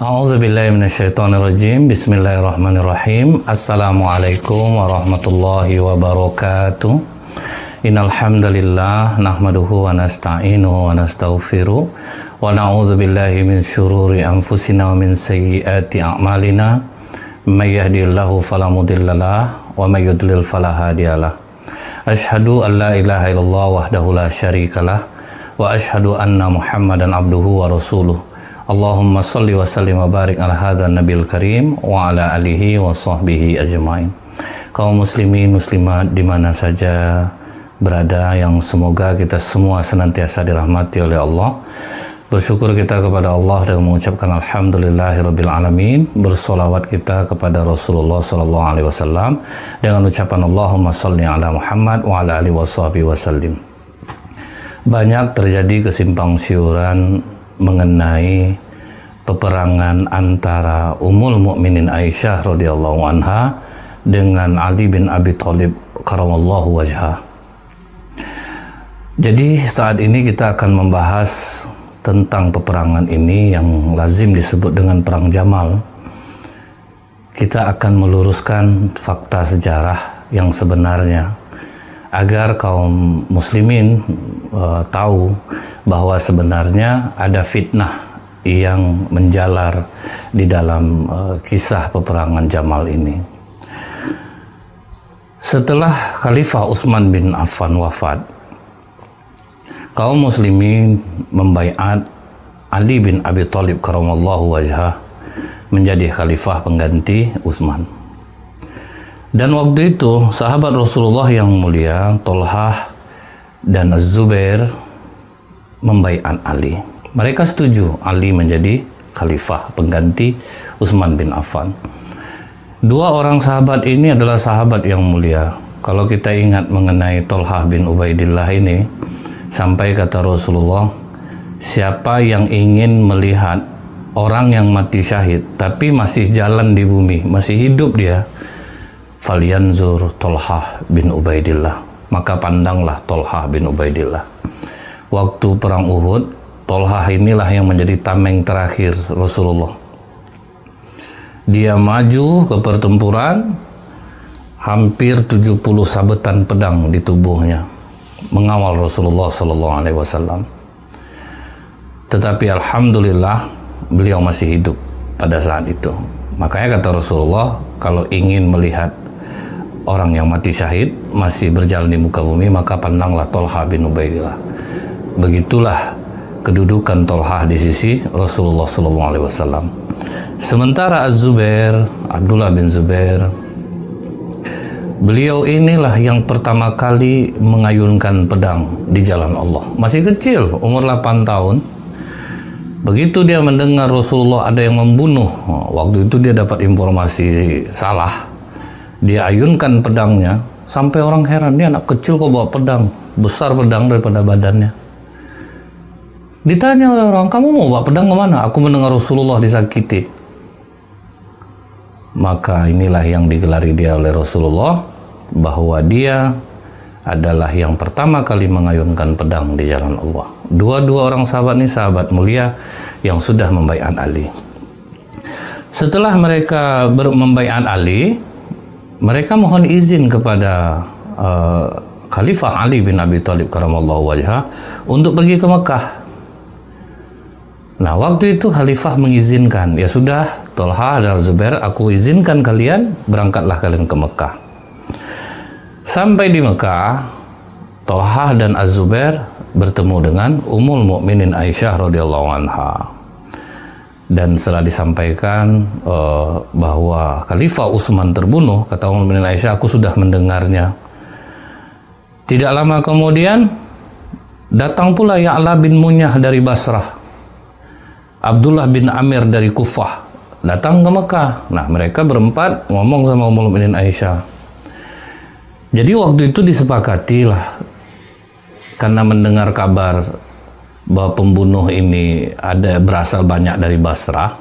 A'udzubillahiminasyaitonirrajim. Bismillahirrahmanirrahim. Assalamualaikum warahmatullahi wabarakatuh. Innal hamdalillah nahmaduhu wa nasta'inuhu wa nastaghfiruh wa na'udzubillahi min syururi anfusina wa min sayyiati a'malina. May yahdihillahu fala mudhillalah wa may yudlil fala hadiyalah. Asyhadu an la ilaha illallah wahdahu la syarikalah wa asyhadu anna Muhammadan abduhu wa rasuluh. Allahumma salli wa sallim wa barik ala hadzal nabil karim wa ala alihi wa sahbihi ajmain. Kaum muslimin muslimat di mana saja berada, yang semoga kita semua senantiasa dirahmati oleh Allah. Bersyukur kita kepada Allah dengan mengucapkan alhamdulillahirabbil alamin. Bersolawat kita kepada Rasulullah sallallahu alaihi wasallam dengan ucapan Allahumma salli ala Muhammad wa ala alihi wa sahbihi wasallim. Banyak terjadi kesimpang siuran mengenai peperangan antara Ummul Mukminin Aisyah radhiyallahu anha dengan Ali bin Abi Thalib karamallahu wajhah. Jadi saat ini kita akan membahas tentang peperangan ini yang lazim disebut dengan Perang Jamal. Kita akan meluruskan fakta sejarah yang sebenarnya agar kaum muslimin tahu bahwa sebenarnya ada fitnah yang menjalar di dalam kisah peperangan Jamal ini. Setelah Khalifah Utsman bin Affan wafat, kaum muslimin membaiat Ali bin Abi Thalib karamallahu wajhah menjadi khalifah pengganti Utsman. Dan waktu itu sahabat Rasulullah yang mulia Thalhah dan Az-Zubair membaiat Ali. Mereka setuju Ali menjadi khalifah pengganti Utsman bin Affan. Dua orang sahabat ini adalah sahabat yang mulia. Kalau kita ingat mengenai Thalhah bin Ubaidillah ini, sampai kata Rasulullah, siapa yang ingin melihat orang yang mati syahid tapi masih jalan di bumi, masih hidup dia, falyanzur Thalhah bin Ubaidillah, maka pandanglah Thalhah bin Ubaidillah. Waktu perang Uhud, Thalhah inilah yang menjadi tameng terakhir Rasulullah. Dia maju ke pertempuran, hampir 70 sabetan pedang di tubuhnya, mengawal Rasulullah sallallahu alaihi wasallam. Tetapi alhamdulillah beliau masih hidup pada saat itu. Makanya kata Rasulullah, kalau ingin melihat orang yang mati syahid masih berjalan di muka bumi, maka pandanglah Thalhah bin Ubaidillah. Begitulah kedudukan Thalhah di sisi Rasulullah sallallahu alaihi wasallam. Sementara Az-Zubair, Abdullah bin Zubair, beliau inilah yang pertama kali mengayunkan pedang di jalan Allah. Masih kecil, umur 8 tahun. Begitu dia mendengar Rasulullah ada yang membunuh, waktu itu dia dapat informasi salah. Dia ayunkan pedangnya, sampai orang heran, dia anak kecil kok bawa pedang, besar pedang daripada badannya. Ditanya oleh orang, kamu mau bawa pedang kemana? Aku mendengar Rasulullah disakiti. Maka inilah yang digelari dia oleh Rasulullah, bahwa dia adalah yang pertama kali mengayunkan pedang di jalan Allah. Dua-dua orang sahabat ini sahabat mulia yang sudah membaiat Ali. Setelah mereka membaiat Ali, mereka mohon izin kepada Khalifah Ali bin Abi Thalib karamallahu wajhah untuk pergi ke Mekah. Nah, waktu itu Khalifah mengizinkan, ya sudah, Thalhah dan Zubair, aku izinkan kalian, berangkatlah kalian ke Mekah. Sampai di Mekah, Thalhah dan Az-Zubair bertemu dengan Ummul Mukminin Aisyah radhiyallahu anha. Dan setelah disampaikan bahwa Khalifah Utsman terbunuh, kata Ummul Mukminin Aisyah, aku sudah mendengarnya. Tidak lama kemudian datang pula Ya'la bin Munyah dari Basrah, Abdullah bin Amir dari Kufah, datang ke Mekah. Nah, mereka berempat ngomong sama Ummul Mukminin Aisyah. Jadi waktu itu disepakatilah, karena mendengar kabar bahwa pembunuh ini berasal banyak dari Basrah,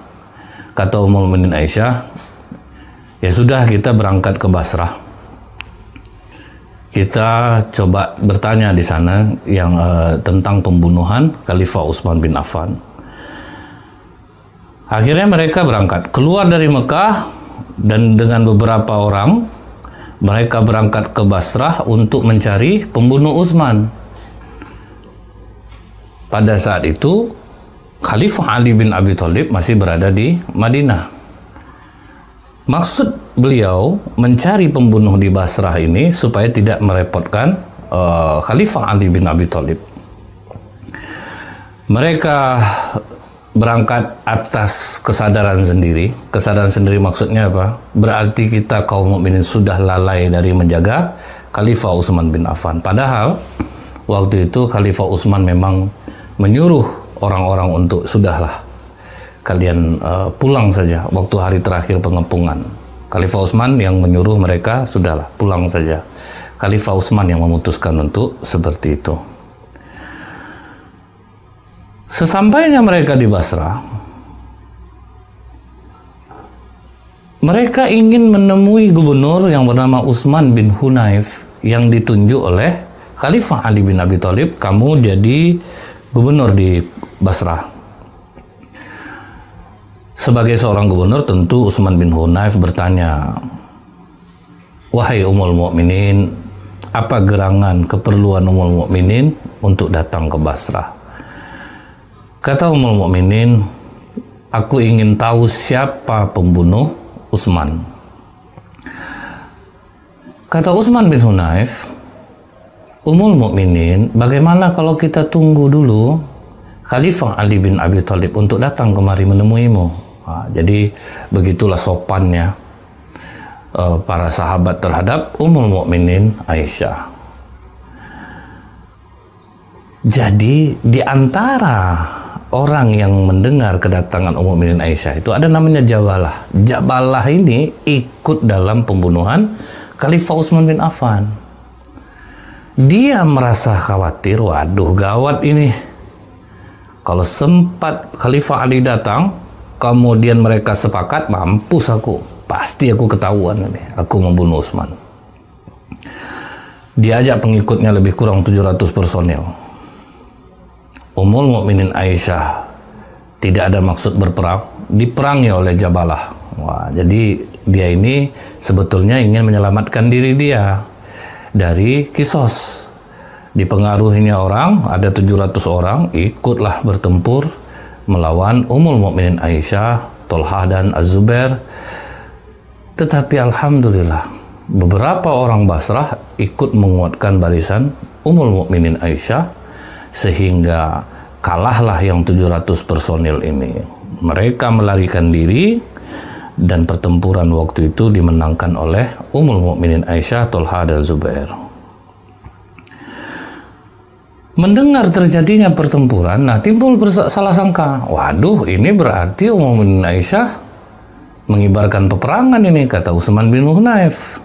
kata Ummul Mukminin Aisyah, ya sudah, kita berangkat ke Basrah. Kita coba bertanya di sana yang tentang pembunuhan Khalifah Utsman bin Affan. Akhirnya mereka berangkat keluar dari Mekah dan dengan beberapa orang mereka berangkat ke Basrah untuk mencari pembunuh Utsman. Pada saat itu Khalifah Ali bin Abi Thalib masih berada di Madinah. Maksud beliau mencari pembunuh di Basrah ini supaya tidak merepotkan Khalifah Ali bin Abi Thalib. Mereka berangkat atas kesadaran sendiri. Kesadaran sendiri maksudnya apa? Berarti kita kaum mukminin sudah lalai dari menjaga Khalifah Utsman bin Affan. Padahal waktu itu Khalifah Utsman memang menyuruh orang-orang untuk sudahlah kalian pulang saja waktu hari terakhir pengepungan. Khalifah Utsman yang menyuruh mereka sudahlah pulang saja. Khalifah Utsman yang memutuskan untuk seperti itu. Sesampainya mereka di Basrah, mereka ingin menemui gubernur yang bernama Utsman bin Hunayf yang ditunjuk oleh Khalifah Ali bin Abi Thalib, kamu jadi gubernur di Basrah. Sebagai seorang gubernur tentu Utsman bin Hunayf bertanya, wahai Ummul Mukminin, apa gerangan keperluan Ummul Mukminin untuk datang ke Basrah? Kata Ummul Mukminin, aku ingin tahu siapa pembunuh Utsman. Kata Utsman bin Hunayf, Ummul Mukminin, bagaimana kalau kita tunggu dulu Khalifah Ali bin Abi Thalib untuk datang kemari menemuimu? Nah, jadi begitulah sopannya para sahabat terhadap Ummul Mukminin Aisyah. Jadi di antara orang yang mendengar kedatangan Ummul Mukminin Aisyah itu ada namanya Jabalah. Jabalah ini ikut dalam pembunuhan Khalifah Utsman bin Affan. Dia merasa khawatir, waduh gawat ini. Kalau sempat Khalifah Ali datang, kemudian mereka sepakat, mampus aku. Pasti aku ketahuan ini, aku membunuh Utsman. Diajak pengikutnya lebih kurang 700 personil. Ummul Mukminin Aisyah tidak ada maksud berperang, diperangi oleh Jabalah. Wah, jadi dia ini sebetulnya ingin menyelamatkan diri dia dari kisos. Dipengaruhinya orang, ada 700 orang, ikutlah bertempur melawan Ummul Mukminin Aisyah, Tolhah dan Az-Zubair. Tetapi alhamdulillah, beberapa orang Basrah ikut menguatkan barisan Ummul Mukminin Aisyah, sehingga kalahlah yang 700 personil ini. Mereka melarikan diri dan pertempuran waktu itu dimenangkan oleh Ummul Mukminin Aisyah, Tolhah dan Zubair. Mendengar terjadinya pertempuran, nah timbul salah sangka. Waduh, ini berarti Ummul Mukminin Aisyah mengibarkan peperangan ini, kata Utsman bin Hunayf.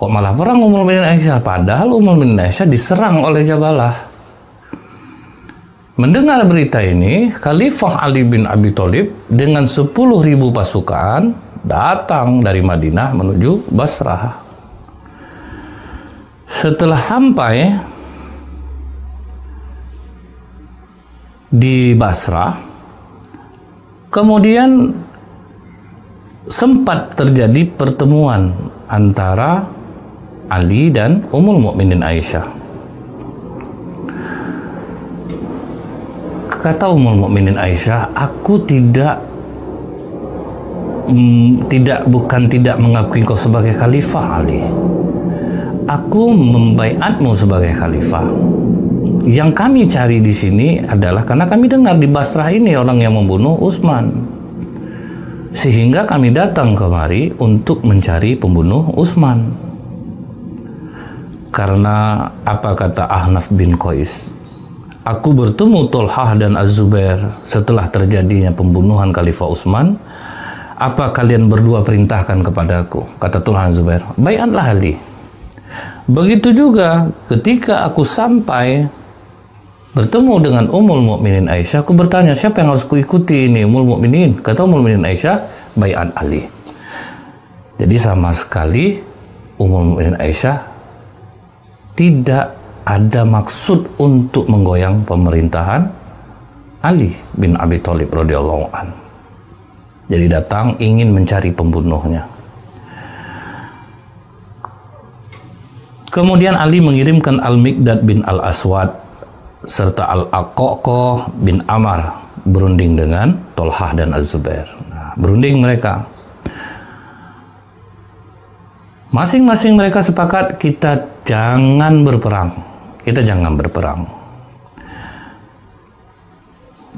Kok malah perang Ummul Mukminin Aisyah? Padahal Ummul Mukminin Aisyah diserang oleh Jabalah. Mendengar berita ini, Khalifah Ali bin Abi Thalib dengan 10.000 pasukan datang dari Madinah menuju Basrah. Setelah sampai di Basrah, kemudian sempat terjadi pertemuan antara Ali dan Ummul Mukminin Aisyah. Kata Ummul Mukminin Aisyah, aku tidak mengakui kau sebagai khalifah Ali. Aku membaiatmu sebagai khalifah. Yang kami cari di sini adalah karena kami dengar di Basrah ini orang yang membunuh Utsman. Sehingga kami datang kemari untuk mencari pembunuh Utsman. Karena apa kata Ahnaf bin Qais? Aku bertemu Tolhah dan Az-Zubair setelah terjadinya pembunuhan Khalifah Utsman. Apa kalian berdua perintahkan kepadaku? Kata Tolhah dan Zubair, baiatlah Ali. Begitu juga ketika aku sampai bertemu dengan Ummul Mukminin Aisyah, aku bertanya, siapa yang harus kuikuti ini? Ummul Mukminin. Kata Ummul Mukminin Aisyah, baiat Ali. Jadi sama sekali Ummul Mukminin Aisyah tidak ada maksud untuk menggoyang pemerintahan Ali bin Abi Thalib radhiyallahu an. Jadi datang ingin mencari pembunuhnya. Kemudian Ali mengirimkan Al-Miqdad bin Al-Aswad serta Al-Aqqa bin Amar berunding dengan Tolhah dan Az-Zubair. Nah, berunding mereka. Masing-masing mereka sepakat kita jangan berperang. Kita jangan berperang.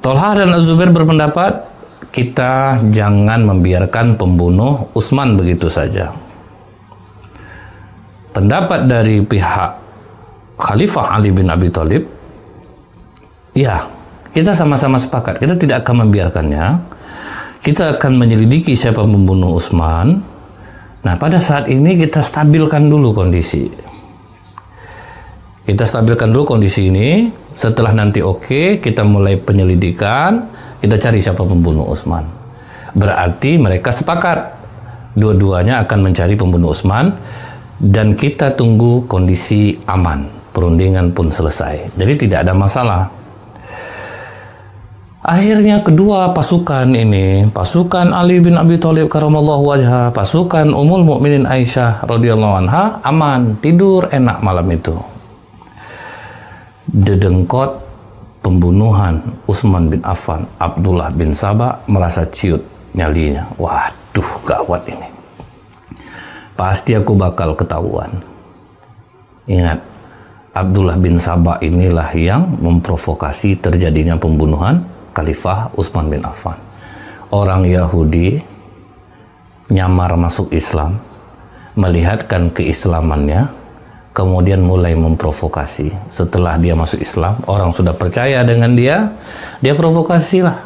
Tolhah dan Az-Zubair berpendapat kita jangan membiarkan pembunuh Utsman begitu saja. Pendapat dari pihak Khalifah Ali bin Abi Thalib, ya, kita sama-sama sepakat, kita tidak akan membiarkannya. Kita akan menyelidiki siapa pembunuh Utsman. Nah, pada saat ini kita stabilkan dulu kondisi. Kita stabilkan dulu kondisi ini. Setelah nanti oke, kita mulai penyelidikan, kita cari siapa pembunuh Utsman. Berarti mereka sepakat. Dua-duanya akan mencari pembunuh Utsman dan kita tunggu kondisi aman. Perundingan pun selesai. Jadi tidak ada masalah. Akhirnya kedua pasukan ini, pasukan Ali bin Abi Thalib karamallahu wajhah, pasukan Ummul Mukminin Aisyah radhiyallahu anha aman, tidur enak malam itu. Dedengkot pembunuhan Utsman bin Affan, Abdullah bin Sabah merasa ciut nyalinya. Waduh, gawat ini. Pasti aku bakal ketahuan. Ingat, Abdullah bin Sabah inilah yang memprovokasi terjadinya pembunuhan Khalifah Utsman bin Affan. Orang Yahudi nyamar masuk Islam, melihatkan keislamannya, kemudian mulai memprovokasi. Setelah dia masuk Islam, orang sudah percaya dengan dia provokasilah.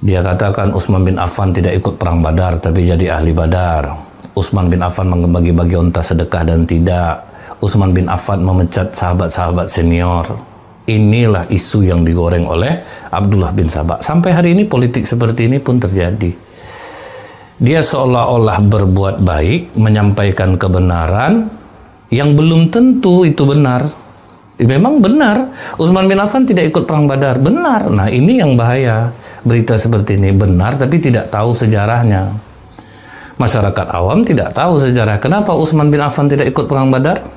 Dia katakan Utsman bin Affan tidak ikut perang Badar, tapi jadi ahli Badar. Utsman bin Affan membagi-bagi onta sedekah dan tidak. Utsman bin Affan memecat sahabat-sahabat senior. Inilah isu yang digoreng oleh Abdullah bin Sabah. Sampai hari ini politik seperti ini pun terjadi. Dia seolah-olah berbuat baik, menyampaikan kebenaran yang belum tentu itu benar. Memang benar, Utsman bin Affan tidak ikut perang Badar. Benar. Nah, ini yang bahaya. Berita seperti ini benar tapi tidak tahu sejarahnya. Masyarakat awam tidak tahu sejarah. Kenapa Utsman bin Affan tidak ikut perang Badar?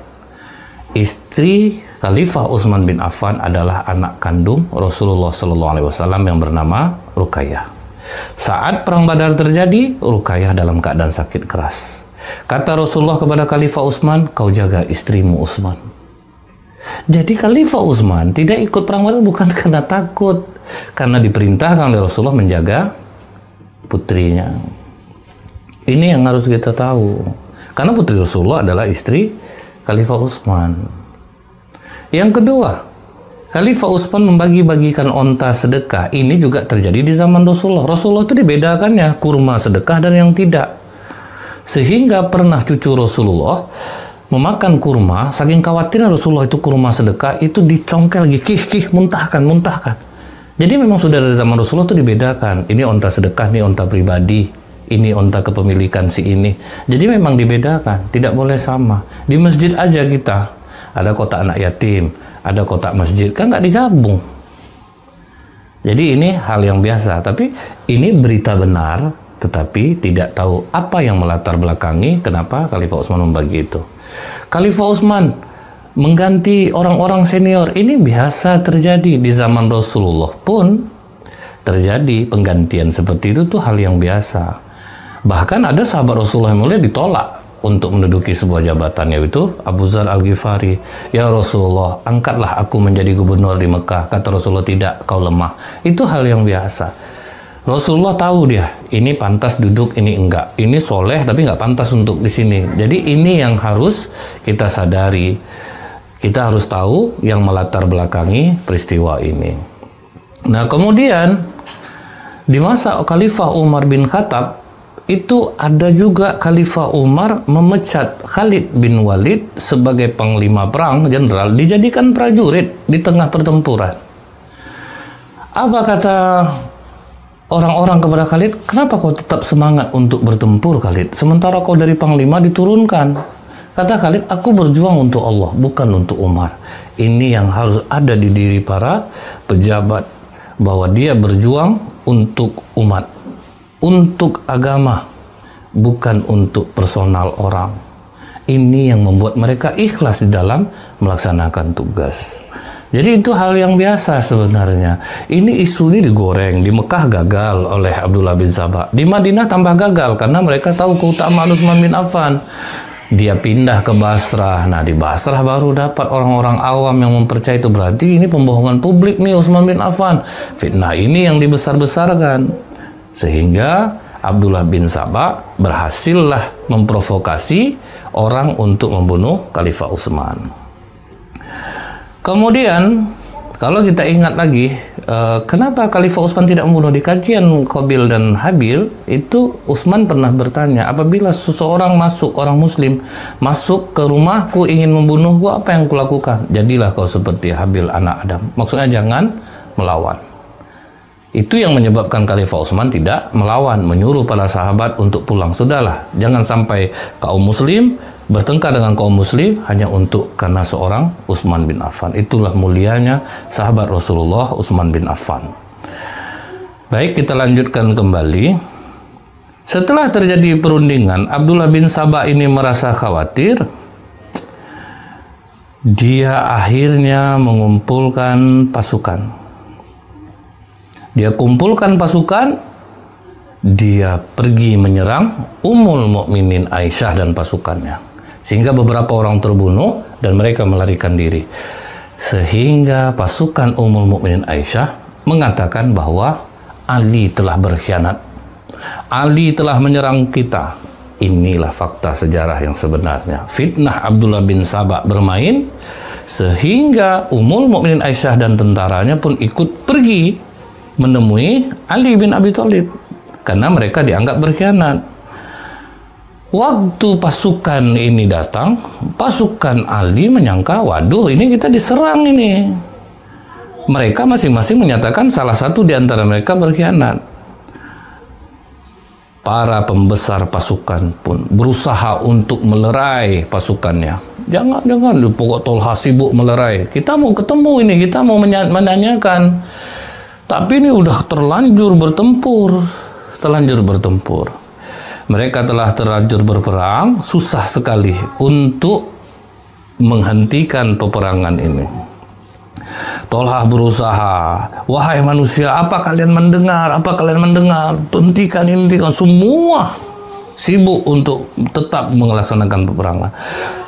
Istri Khalifah Utsman bin Affan adalah anak kandung Rasulullah SAW yang bernama Ruqayyah. Saat perang Badar terjadi, Ruqayyah dalam keadaan sakit keras. Kata Rasulullah kepada Khalifah Utsman, kau jaga istrimu Utsman. Jadi Khalifah Utsman tidak ikut perang Badar bukan karena takut, karena diperintahkan oleh Rasulullah menjaga putrinya. Ini yang harus kita tahu. Karena putri Rasulullah adalah istri Khalifah Utsman. Yang kedua, Khalifah Utsman membagi-bagikan onta sedekah. Ini juga terjadi di zaman Rasulullah. Rasulullah itu dibedakannya kurma sedekah dan yang tidak. Sehingga pernah cucu Rasulullah memakan kurma, saking khawatirnya Rasulullah itu kurma sedekah, itu dicongkel lagi, muntahkan. Jadi memang sudah dari zaman Rasulullah itu dibedakan. Ini onta sedekah, ini onta pribadi, ini onta kepemilikan si ini. Jadi memang dibedakan, tidak boleh sama. Di masjid aja kita, ada kotak anak yatim, ada kotak masjid, kan nggak digabung. Jadi ini hal yang biasa, tapi ini berita benar, tetapi tidak tahu apa yang melatar belakangi kenapa Khalifah Utsman membagi itu. Khalifah Utsman mengganti orang-orang senior, ini biasa terjadi di zaman Rasulullah pun terjadi penggantian seperti itu tuh hal yang biasa. Bahkan ada sahabat Rasulullah yang mulia ditolak untuk menduduki sebuah jabatan, yaitu Abu Dzar Al-Ghifari. Ya Rasulullah, angkatlah aku menjadi gubernur di Mekah. Kata Rasulullah, tidak, kau lemah. Itu hal yang biasa. Rasulullah tahu dia, ini pantas duduk, ini enggak. Ini soleh tapi enggak pantas untuk di sini. Jadi ini yang harus kita sadari. Kita harus tahu yang melatar belakangi peristiwa ini. Nah, kemudian di masa Khalifah Umar bin Khattab itu ada juga Khalifah Umar memecat Khalid bin Walid sebagai panglima perang jenderal, dijadikan prajurit di tengah pertempuran. Apa kata orang-orang kepada Khalid? Kenapa kau tetap semangat untuk bertempur, Khalid? Sementara kau dari panglima diturunkan. Kata Khalid, aku berjuang untuk Allah, bukan untuk Umar. Ini yang harus ada di diri para pejabat, bahwa dia berjuang untuk umat, untuk agama, bukan untuk personal orang. Ini yang membuat mereka ikhlas di dalam melaksanakan tugas. Jadi itu hal yang biasa sebenarnya. Ini isu ini digoreng. Di Mekah gagal oleh Abdullah bin Sabah. Di Madinah tambah gagal karena mereka tahu keutamaan Utsman bin Affan. Dia pindah ke Basrah. Nah, di Basrah baru dapat orang-orang awam yang mempercayai itu. Berarti ini pembohongan publik nih Utsman bin Affan. Fitnah ini yang dibesar-besarkan. Sehingga Abdullah bin Sabah berhasillah memprovokasi orang untuk membunuh Khalifah Utsman. Kemudian, kalau kita ingat lagi, kenapa Khalifah Utsman tidak membunuh? Di kajian Qabil dan Habil, itu Utsman pernah bertanya, apabila seseorang masuk, orang muslim, masuk ke rumahku ingin membunuhku, apa yang kulakukan? Jadilah kau seperti Habil anak Adam. Maksudnya jangan melawan. Itu yang menyebabkan Khalifah Utsman tidak melawan, menyuruh para sahabat untuk pulang. Sudahlah, jangan sampai kaum muslim bertengkar dengan kaum muslim hanya untuk karena seorang Utsman bin Affan. Itulah mulianya sahabat Rasulullah Utsman bin Affan. Baik, kita lanjutkan kembali. Setelah terjadi perundingan, Abdullah bin Sabah ini merasa khawatir. Dia akhirnya mengumpulkan pasukan. Dia kumpulkan pasukan, dia pergi menyerang Ummul Mukminin Aisyah dan pasukannya. Sehingga beberapa orang terbunuh dan mereka melarikan diri. Sehingga pasukan Ummul Mukminin Aisyah mengatakan bahwa Ali telah berkhianat. Ali telah menyerang kita. Inilah fakta sejarah yang sebenarnya. Fitnah Abdullah bin Sabah bermain sehingga Ummul Mukminin Aisyah dan tentaranya pun ikut pergi menemui Ali bin Abi Thalib karena mereka dianggap berkhianat. Waktu pasukan ini datang, pasukan Ali menyangka, waduh, ini kita diserang ini. Mereka masing-masing menyatakan salah satu di antara mereka berkhianat. Para pembesar pasukan pun berusaha untuk melerai pasukannya. Jangan, pokok Tolha sibuk melerai. Kita mau ketemu ini, kita mau menanyakan. Tapi ini udah terlanjur bertempur. Mereka telah terlanjur berperang, susah sekali untuk menghentikan peperangan ini. Tolha berusaha, wahai manusia, apa kalian mendengar? Hentikan ini, semua sibuk untuk tetap melaksanakan peperangan.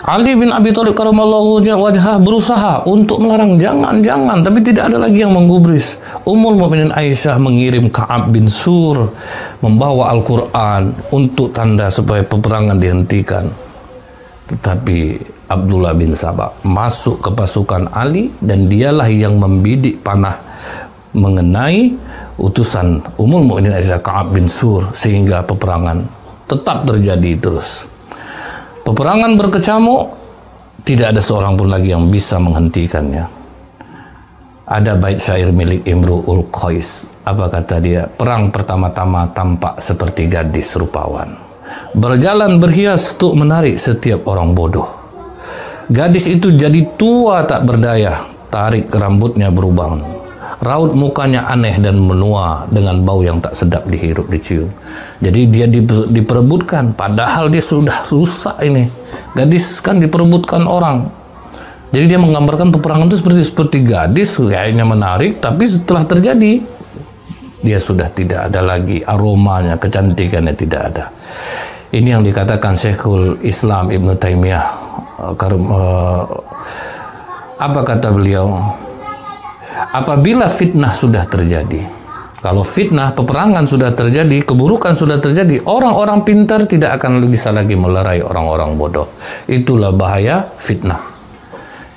Ali bin Abi Thalib karamallahu wajhah berusaha untuk melarang, jangan, tapi tidak ada lagi yang menggubris. Ummul Mukminin Aisyah mengirim Ka'ab bin Sur membawa Al-Quran untuk tanda supaya peperangan dihentikan. Tetapi Abdullah bin Sabah masuk ke pasukan Ali dan dialah yang membidik panah mengenai utusan Ummul Mukminin Aisyah Ka'ab bin Sur sehingga peperangan tetap terjadi terus. Peperangan berkecamuk, tidak ada seorang pun lagi yang bisa menghentikannya. Ada bait syair milik Imru'ul Qais. Apa kata dia? Perang pertama-tama tampak seperti gadis rupawan, berjalan berhias untuk menarik setiap orang bodoh. Gadis itu jadi tua tak berdaya, tarik rambutnya berubah. Raut mukanya aneh dan menua dengan bau yang tak sedap dihirup dicium. Jadi dia diperebutkan, padahal dia sudah rusak ini. Gadis kan diperebutkan orang. Jadi dia menggambarkan peperangan itu seperti gadis, kayaknya menarik, tapi setelah terjadi dia sudah tidak ada lagi aromanya, kecantikannya tidak ada. Ini yang dikatakan Syekhul Islam Ibn Taimiyah. Apa kata beliau? Apabila fitnah sudah terjadi, kalau fitnah, peperangan sudah terjadi, keburukan sudah terjadi, orang-orang pintar tidak akan bisa lagi melerai orang-orang bodoh. Itulah bahaya fitnah.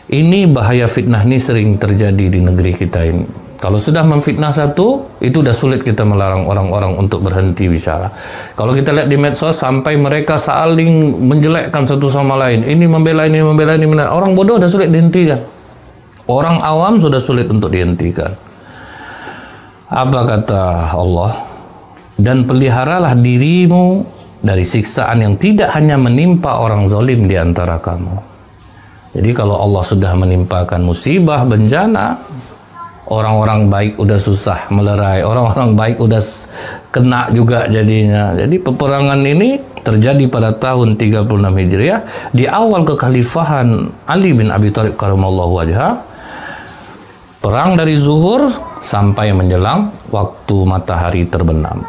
Ini bahaya fitnah ini sering terjadi di negeri kita ini. Kalau sudah memfitnah satu, itu sudah sulit kita melarang orang-orang untuk berhenti bicara. Kalau kita lihat di medsos, sampai mereka saling menjelekkan satu sama lain. Ini membela ini, membela ini. Orang bodoh sudah sulit dihentikan. Orang awam sudah sulit untuk dihentikan. Apa kata Allah? Dan peliharalah dirimu dari siksaan yang tidak hanya menimpa orang zalim di antara kamu. Jadi kalau Allah sudah menimpakan musibah, bencana, orang-orang baik udah susah melerai, orang-orang baik udah kena juga jadinya. Jadi peperangan ini terjadi pada tahun 36 Hijriah di awal kekhalifahan Ali bin Abi Thalib karamallahu wajhah. Perang dari zuhur sampai menjelang waktu matahari terbenam.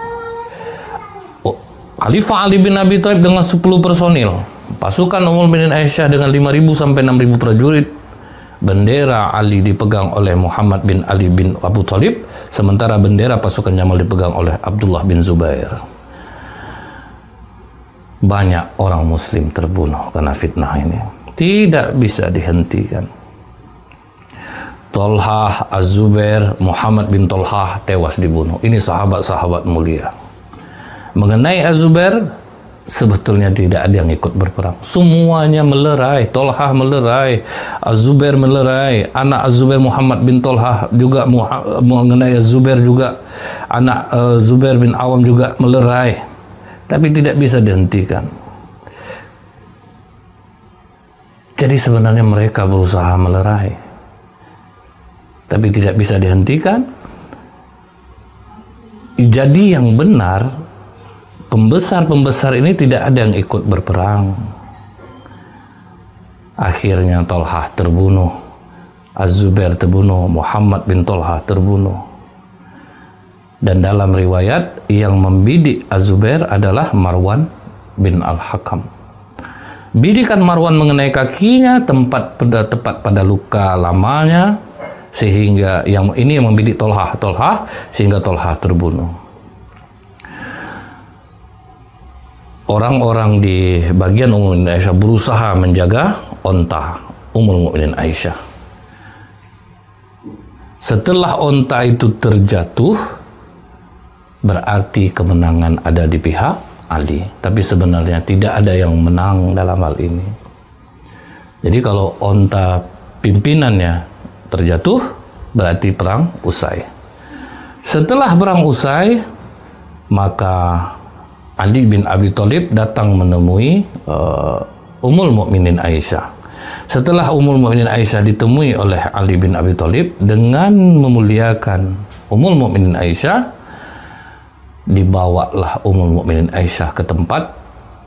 Khalifah Ali bin Abi Thalib dengan 10 personil, pasukan Ummul Mukminin Aisyah dengan 5.000 sampai 6.000 prajurit. Bendera Ali dipegang oleh Muhammad bin Ali bin Abu Thalib, sementara bendera pasukan Jamal dipegang oleh Abdullah bin Zubair. Banyak orang muslim terbunuh karena fitnah ini. Tidak bisa dihentikan. Tolhah, Az-Zubair, Muhammad bin Tolhah tewas dibunuh. Ini sahabat-sahabat mulia. Mengenai Az-Zubair, sebetulnya tidak ada yang ikut berperang. Semuanya melerai. Tolhah melerai, Az-Zubair melerai. Anak Az-Zubair Muhammad bin Tolhah juga mengenai Az-Zubair juga. Anak Zubair bin Awam juga melerai. Tapi tidak bisa dihentikan. Jadi sebenarnya mereka berusaha melerai, tapi tidak bisa dihentikan. Jadi yang benar, pembesar-pembesar ini tidak ada yang ikut berperang. Akhirnya Tolhah terbunuh, Az-Zubair terbunuh, Muhammad bin Tolhah terbunuh. Dan dalam riwayat yang membidik Az-Zubair adalah Marwan bin Al-Hakam. Bidikan Marwan mengenai kakinya tepat pada luka lamanya, sehingga yang membidik Tolhah sehingga Tolhah terbunuh. Orang-orang di bagian Ummul Mukminin Aisyah berusaha menjaga onta Ummul Mukminin Aisyah. Setelah onta itu terjatuh, berarti kemenangan ada di pihak Ali. Tapi sebenarnya tidak ada yang menang dalam hal ini. Jadi kalau onta pimpinannya terjatuh, berarti perang usai. Setelah perang usai, maka Ali bin Abi Thalib datang menemui Ummul Mukminin Aisyah. Setelah Ummul Mukminin Aisyah ditemui oleh Ali bin Abi Thalib, dengan memuliakan Ummul Mukminin Aisyah, dibawalah Ummul Mukminin Aisyah ke tempat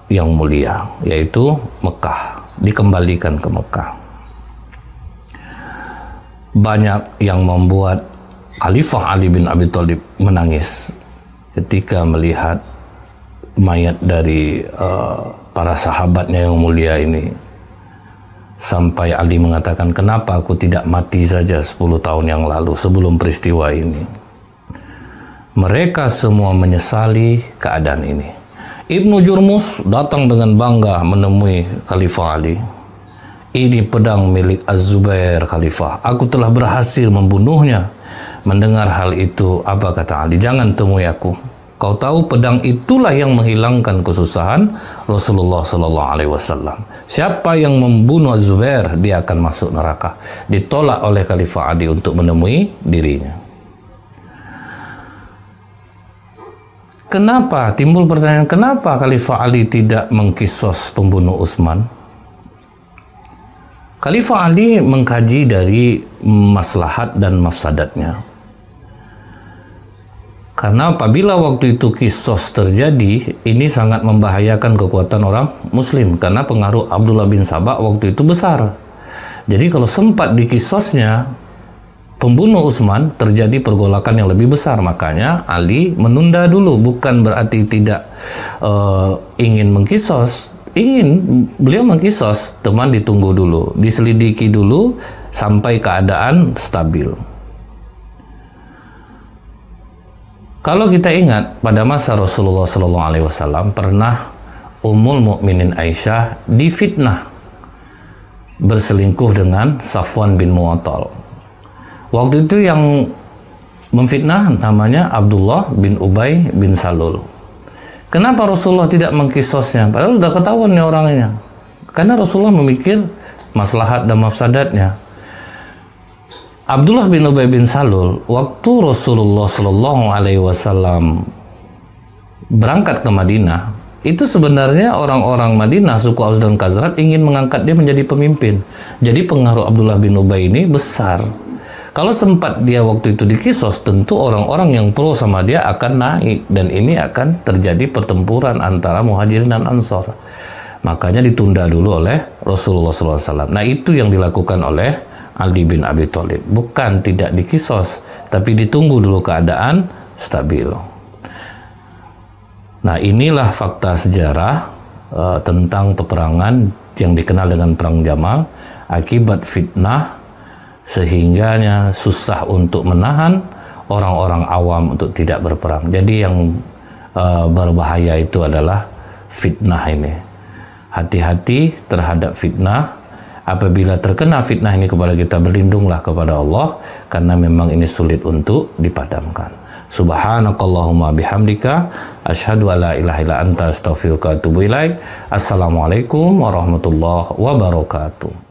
yang mulia, yaitu Mekah, dikembalikan ke Mekah. Banyak yang membuat Khalifah Ali bin Abi Thalib menangis ketika melihat mayat dari para sahabatnya yang mulia ini. Sampai Ali mengatakan, kenapa aku tidak mati saja 10 tahun yang lalu sebelum peristiwa ini. Mereka semua menyesali keadaan ini. Ibnu Jurmus datang dengan bangga menemui Khalifah Ali. Ini pedang milik Az-Zubair Khalifah. Aku telah berhasil membunuhnya. Mendengar hal itu, apa kata Ali? Jangan temui aku. Kau tahu pedang itulah yang menghilangkan kesusahan Rasulullah Sallallahu Alaihi Wasallam. Siapa yang membunuh Az-Zubair, dia akan masuk neraka. Ditolak oleh Khalifah Ali untuk menemui dirinya. Kenapa? Timbul pertanyaan, kenapa Khalifah Ali tidak mengkisos pembunuh Utsman? Khalifah Ali mengkaji dari maslahat dan mafsadatnya. Karena apabila waktu itu kisos terjadi, ini sangat membahayakan kekuatan orang muslim, karena pengaruh Abdullah bin Sabah waktu itu besar. Jadi kalau sempat dikisosnya pembunuh Utsman, terjadi pergolakan yang lebih besar. Makanya Ali menunda dulu, bukan berarti tidak ingin mengkisos. Beliau mengkisos, teman ditunggu dulu, diselidiki dulu sampai keadaan stabil. Kalau kita ingat, pada masa Rasulullah SAW pernah Ummul Mukminin Aisyah difitnah berselingkuh dengan Safwan bin Mu'attal. Waktu itu yang memfitnah namanya Abdullah bin Ubay bin Salul. Kenapa Rasulullah tidak mengkisosnya? Padahal sudah ketahuan nih orangnya. Karena Rasulullah memikir maslahat dan mafsadatnya. Abdullah bin Ubay bin Salul, waktu Rasulullah Shallallahu Alaihi Wasallam berangkat ke Madinah, Itu sebenarnya orang-orang Madinah, suku Aus dan Khazraj ingin mengangkat dia menjadi pemimpin. Jadi pengaruh Abdullah bin Ubay ini besar. Kalau sempat dia waktu itu di Kisos, tentu orang-orang yang pro sama dia akan naik. Dan ini akan terjadi pertempuran antara Muhajirin dan Ansor. Makanya ditunda dulu oleh Rasulullah SAW. Nah itu yang dilakukan oleh Ali bin Abi Thalib. Bukan tidak di Kisos, tapi ditunggu dulu keadaan stabil. Nah inilah fakta sejarah tentang peperangan yang dikenal dengan Perang Jamal. Akibat fitnah, sehingganya susah untuk menahan orang-orang awam untuk tidak berperang. Jadi yang berbahaya itu adalah fitnah ini. Hati-hati terhadap fitnah. Apabila terkena fitnah ini kepada kita, berlindunglah kepada Allah, karena memang ini sulit untuk dipadamkan. Subhanakallahumma bihamdika asyhadu alla ilaha illa anta astaghfiruka wa atubu ilaik. Assalamualaikum warahmatullahi wabarakatuh.